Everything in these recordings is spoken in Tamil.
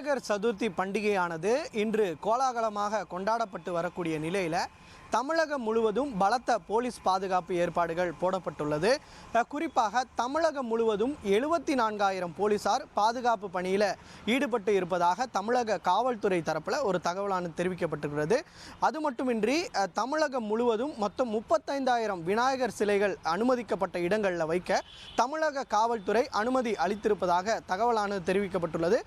விநாயகர் சதுர்த்தி பண்டிகையானது இன்று கோலாகலமாக கொண்டாடப்பட்டு வரக்கூடிய நிலையில் தமிழகம் முழுவதும் பலத்த போலீஸ் பாதுகாப்பு ஏற்பாடுகள் போடப்பட்டுள்ளது. குறிப்பாக தமிழகம் முழுவதும் 74,000 போலீசார் பாதுகாப்பு பணியில் ஈடுபட்டு இருப்பதாக தமிழக காவல்துறை தரப்பில் ஒரு தகவலானது தெரிவிக்கப்பட்டிருக்கிறது. அது மட்டுமின்றி தமிழகம் முழுவதும் மொத்தம் 35,000 விநாயகர் சிலைகள் அனுமதிக்கப்பட்ட இடங்களில் வைக்க தமிழக காவல்துறை அனுமதி அளித்திருப்பதாக தகவலானது தெரிவிக்கப்பட்டுள்ளது.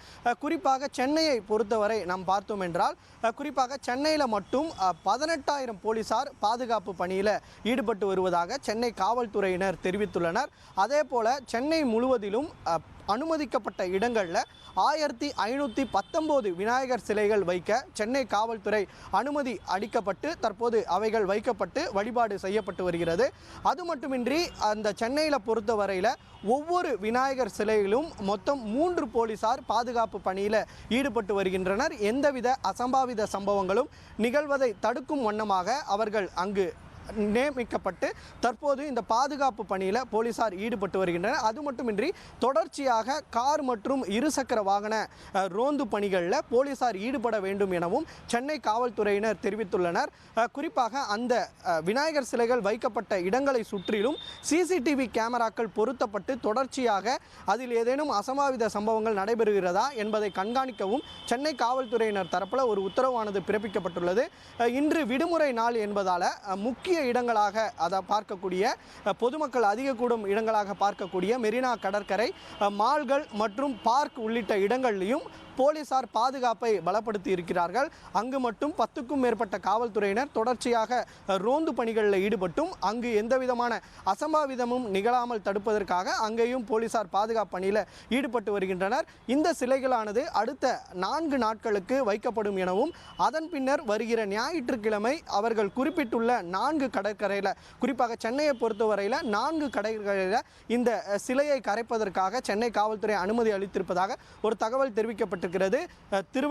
குறிப்பாக சென்னையை பொறுத்தவரை நாம் பார்த்தோம் என்றால் குறிப்பாக சென்னையில் மட்டும் 18,000 போலீசார் பாதுகாப்பு பணியில் ஈடுபட்டு வருவதாக சென்னை காவல்துறையினர் தெரிவித்துள்ளனர். அதே போல சென்னை முழுவதிலும் அனுமதிக்கப்பட்ட இடங்களில் 1519 விநாயகர் சிலைகள் வைக்க சென்னை காவல்துறை அனுமதி அளிக்கப்பட்டு தற்போது அவைகள் வைக்கப்பட்டு வழிபாடு செய்யப்பட்டு வருகிறது. அது மட்டுமின்றி அந்த சென்னையில் பொறுத்தவரையில் ஒவ்வொரு விநாயகர் சிலையிலும் மொத்தம் 3 போலீசார் பாதுகாப்பு பணியில் ஈடுபட்டு வருகின்றனர். எந்தவித அசம்பாவித சம்பவங்களும் நிகழ்வதை தடுக்கும் வண்ணமாக அவர்கள் அங்கு நியமிக்கப்பட்டு தற்போது இந்த பாதுகாப்பு பணியில் போலீசார் ஈடுபட்டு வருகின்றனர். அது மட்டுமின்றி தொடர்ச்சியாக கார் மற்றும் இருசக்கர வாகன ரோந்து பணிகளில் போலீசார் ஈடுபட வேண்டும் எனவும் சென்னை காவல்துறையினர் தெரிவித்துள்ளனர். குறிப்பாக அந்த விநாயகர் சிலைகள் வைக்கப்பட்ட இடங்களை சுற்றிலும் சிசிடிவி கேமராக்கள் பொருத்தப்பட்டு தொடர்ச்சியாக அதில் ஏதேனும் அசம்பாவித சம்பவங்கள் நடைபெறுகிறதா என்பதை கண்காணிக்கவும் சென்னை காவல்துறையினர் தரப்பில் ஒரு உத்தரவானது பிறப்பிக்கப்பட்டுள்ளது. இன்று விடுமுறை நாள் என்பதால் முக்கிய இடங்களாக அதை பார்க்கக்கூடிய பொதுமக்கள் அதிக கூடும் இடங்களாக பார்க்கக்கூடிய மெரினா கடற்கரை, மால்கள் மற்றும் பார்க் உள்ளிட்ட இடங்கள்லையும் போலீசார் பாதுகாப்பை பலப்படுத்தி இருக்கிறார்கள். அங்கு மட்டும் 10க்கும் மேற்பட்ட காவல்துறையினர் தொடர்ச்சியாக ரோந்து பணிகளில் ஈடுபட்டும் அங்கு எந்தவிதமான அசம்பாவிதமும் நிகழாமல் தடுப்பதற்காக அங்கேயும் போலீசார் பாதுகாப்பு பணியில் ஈடுபட்டு வருகின்றனர். இந்த சிலைகளானது அடுத்த 4 நாட்களுக்கு வைக்கப்படும் எனவும் அதன் பின்னர் வருகிற ஞாயிற்றுக்கிழமை அவர்கள் குறிப்பிட்டுள்ள 4 கடற்கரையில் குறிப்பாக சென்னையை பொறுத்தவரையில் 4 கடற்கரையில் இந்த சிலையை கரைப்பதற்காக சென்னை காவல்துறை அனுமதி அளித்திருப்பதாக ஒரு தகவல் தெரிவிக்கப்பட்டிருக்கிறது.